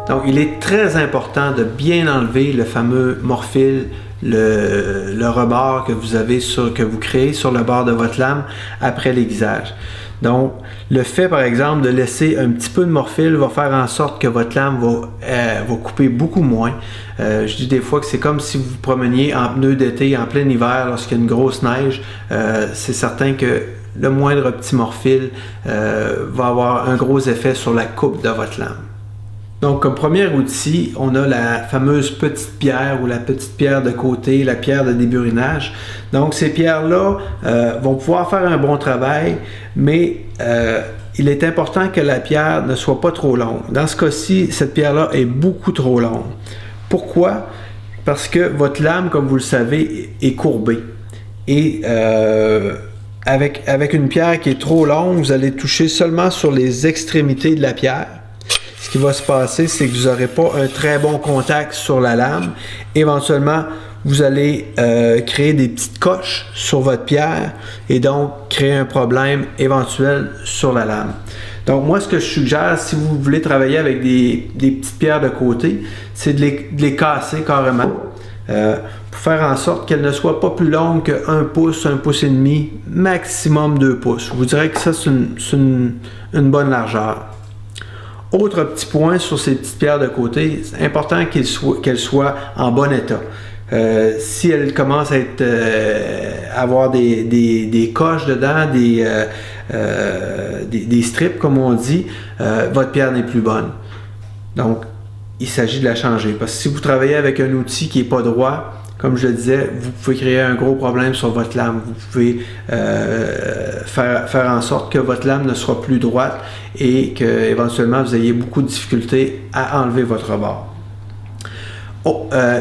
Donc, il est très important de bien enlever le fameux morphile, le rebord que vous créez sur le bord de votre lame après l'aiguisage. Donc, le fait, par exemple, de laisser un petit peu de morphile va faire en sorte que votre lame va couper beaucoup moins. Je dis des fois que c'est comme si vous vous promeniez en pneu d'été, en plein hiver, lorsqu'il y a une grosse neige. C'est certain que le moindre petit morphile va avoir un gros effet sur la coupe de votre lame. Donc, comme premier outil, on a la fameuse petite pierre ou la petite pierre de côté, la pierre de déburinage. Donc, ces pierres-là vont pouvoir faire un bon travail, mais il est important que la pierre ne soit pas trop longue. Dans ce cas-ci, cette pierre-là est beaucoup trop longue. Pourquoi? Parce que votre lame, comme vous le savez, est courbée. Et avec une pierre qui est trop longue, vous allez toucher seulement sur les extrémités de la pierre. Ce qui va se passer, c'est que vous n'aurez pas un très bon contact sur la lame. Éventuellement, vous allez créer des petites coches sur votre pierre et donc créer un problème éventuel sur la lame. Donc moi, ce que je suggère, si vous voulez travailler avec des petites pierres de côté, c'est de les casser carrément pour faire en sorte qu'elles ne soient pas plus longues que 1 pouce, 1 pouce et demi, maximum 2 pouces. Je vous dirais que ça, c'est une bonne largeur. Autre petit point sur ces petites pierres de côté, c'est important qu'elles soient en bon état. Si elles commencent à avoir des coches dedans, des strips comme on dit, votre pierre n'est plus bonne. Donc, il s'agit de la changer. Parce que si vous travaillez avec un outil qui n'est pas droit, comme je le disais, vous pouvez créer un gros problème sur votre lame. Vous pouvez faire en sorte que votre lame ne soit plus droite et qu'éventuellement vous ayez beaucoup de difficultés à enlever votre rebord.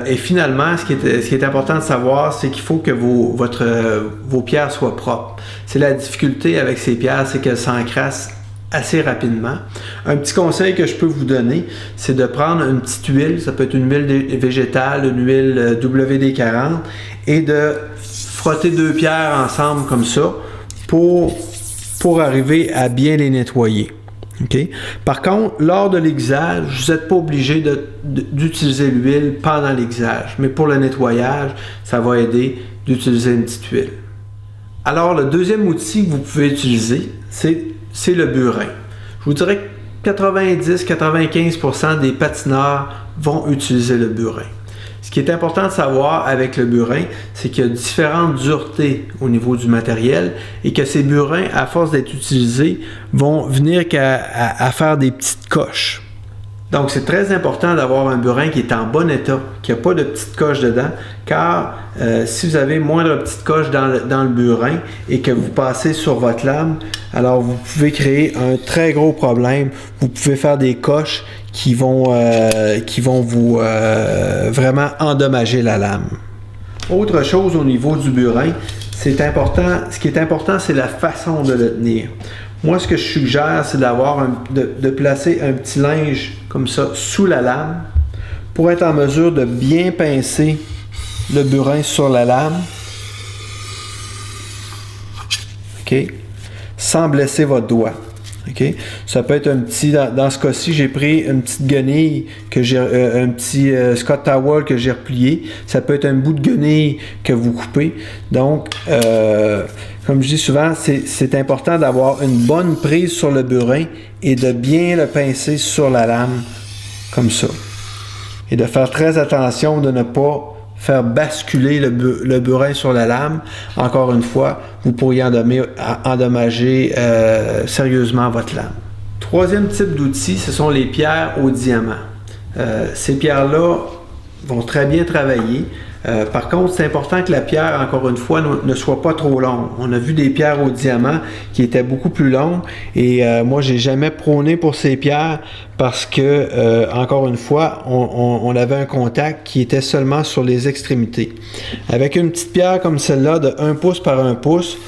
Et finalement, ce qui est important de savoir, c'est qu'il faut que vos pierres soient propres. C'est la difficulté avec ces pierres, c'est qu'elles s'encrassent assez rapidement. Un petit conseil que je peux vous donner, c'est de prendre une petite huile, ça peut être une huile végétale, une huile WD-40, et de frotter 2 pierres ensemble comme ça pour arriver à bien les nettoyer. Okay? Par contre, lors de l'aiguisage, vous n'êtes pas obligé d'utiliser l'huile pendant l'aiguisage, mais pour le nettoyage, ça va aider d'utiliser une petite huile. Alors, le deuxième outil que vous pouvez utiliser, c'est le burin. Je vous dirais que 90-95% des patineurs vont utiliser le burin. Ce qui est important de savoir avec le burin, c'est qu'il y a différentes duretés au niveau du matériel et que ces burins, à force d'être utilisés, vont venir à faire des petites coches. Donc, c'est très important d'avoir un burin qui est en bon état, qui n'a pas de petites coches dedans, car si vous avez moindre petite coche dans le burin et que vous passez sur votre lame, alors vous pouvez créer un très gros problème. Vous pouvez faire des coches qui vont vous vraiment endommager la lame. Autre chose au niveau du burin, ce qui est important, c'est la façon de le tenir. Moi, ce que je suggère, c'est de placer un petit linge comme ça sous la lame pour être en mesure de bien pincer le burin sur la lame. OK? Sans blesser votre doigt. Okay? Ça peut être un petit, dans ce cas-ci, j'ai pris une petite guenille, un petit Scott Towel que j'ai replié. Ça peut être un bout de guenille que vous coupez. Donc, comme je dis souvent, c'est important d'avoir une bonne prise sur le burin et de bien le pincer sur la lame, comme ça. Et de faire très attention de ne pas faire basculer le burin sur la lame. Encore une fois, vous pourriez endommager sérieusement votre lame. Troisième type d'outil, ce sont les pierres au diamant. Ces pierres-là vont très bien travailler. Par contre, c'est important que la pierre, encore une fois, ne soit pas trop longue. On a vu des pierres au diamant qui étaient beaucoup plus longues et moi, j'ai jamais prôné pour ces pierres parce que, encore une fois, on avait un contact qui était seulement sur les extrémités. Avec une petite pierre comme celle-là de 1 pouce par 1 pouce,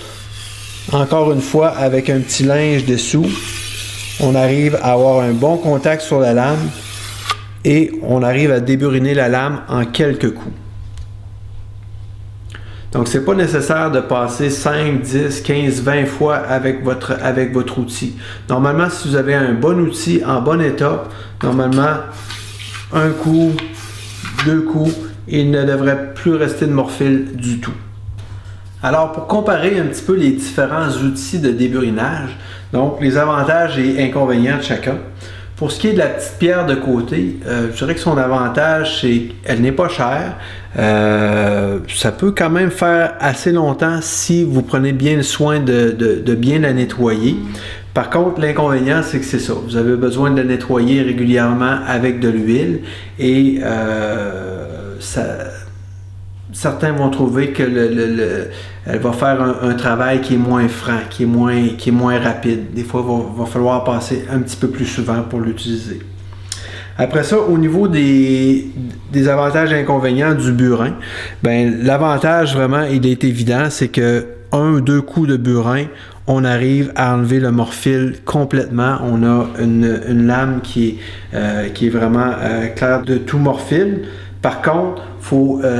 encore une fois, avec un petit linge dessous, on arrive à avoir un bon contact sur la lame et on arrive à déburiner la lame en quelques coups. Donc, ce n'est pas nécessaire de passer 5, 10, 15, 20 fois avec votre outil. Normalement, si vous avez un bon outil en bon état, normalement, un coup, 2 coups, et il ne devrait plus rester de morphile du tout. Alors, pour comparer un petit peu les différents outils de déburinage, donc les avantages et inconvénients de chacun. Pour ce qui est de la petite pierre de côté, je dirais que son avantage, c'est qu'elle n'est pas chère. Ça peut quand même faire assez longtemps si vous prenez bien le soin de bien la nettoyer. Par contre, l'inconvénient, c'est que c'est ça. Vous avez besoin de la nettoyer régulièrement avec de l'huile et certains vont trouver que elle va faire un travail qui est moins franc, qui est moins rapide. Des fois, il va falloir passer un petit peu plus souvent pour l'utiliser. Après ça, au niveau des avantages et inconvénients du burin, ben, l'avantage vraiment, il est évident, c'est que 1 ou 2 coups de burin, on arrive à enlever le morphile complètement. On a une lame qui est vraiment claire de tout morphile. Par contre,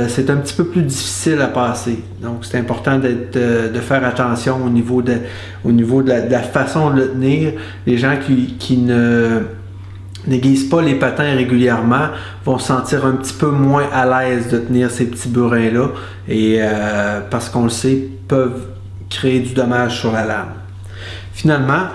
c'est un petit peu plus difficile à passer. Donc, c'est important de faire attention au niveau de la façon de le tenir. Les gens qui n'aiguisent pas les patins régulièrement vont se sentir un petit peu moins à l'aise de tenir ces petits burins-là et parce qu'on le sait, peuvent créer du dommage sur la lame. Finalement,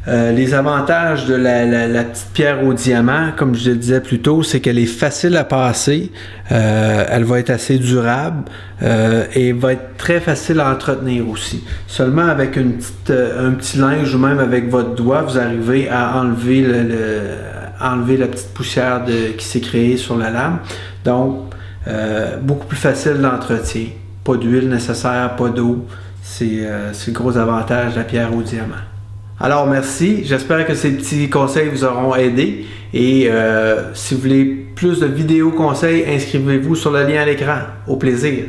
les avantages de la petite pierre au diamant, comme je le disais plus tôt, c'est qu'elle est facile à passer, elle va être assez durable et va être très facile à entretenir aussi. Seulement avec un petit linge ou même avec votre doigt, vous arrivez à enlever la petite poussière qui s'est créée sur la lame. Donc, beaucoup plus facile d'entretien. Pas d'huile nécessaire, pas d'eau. C'est le gros avantage de la pierre au diamant. Alors merci, j'espère que ces petits conseils vous auront aidé et si vous voulez plus de vidéos conseils, inscrivez-vous sur le lien à l'écran. Au plaisir!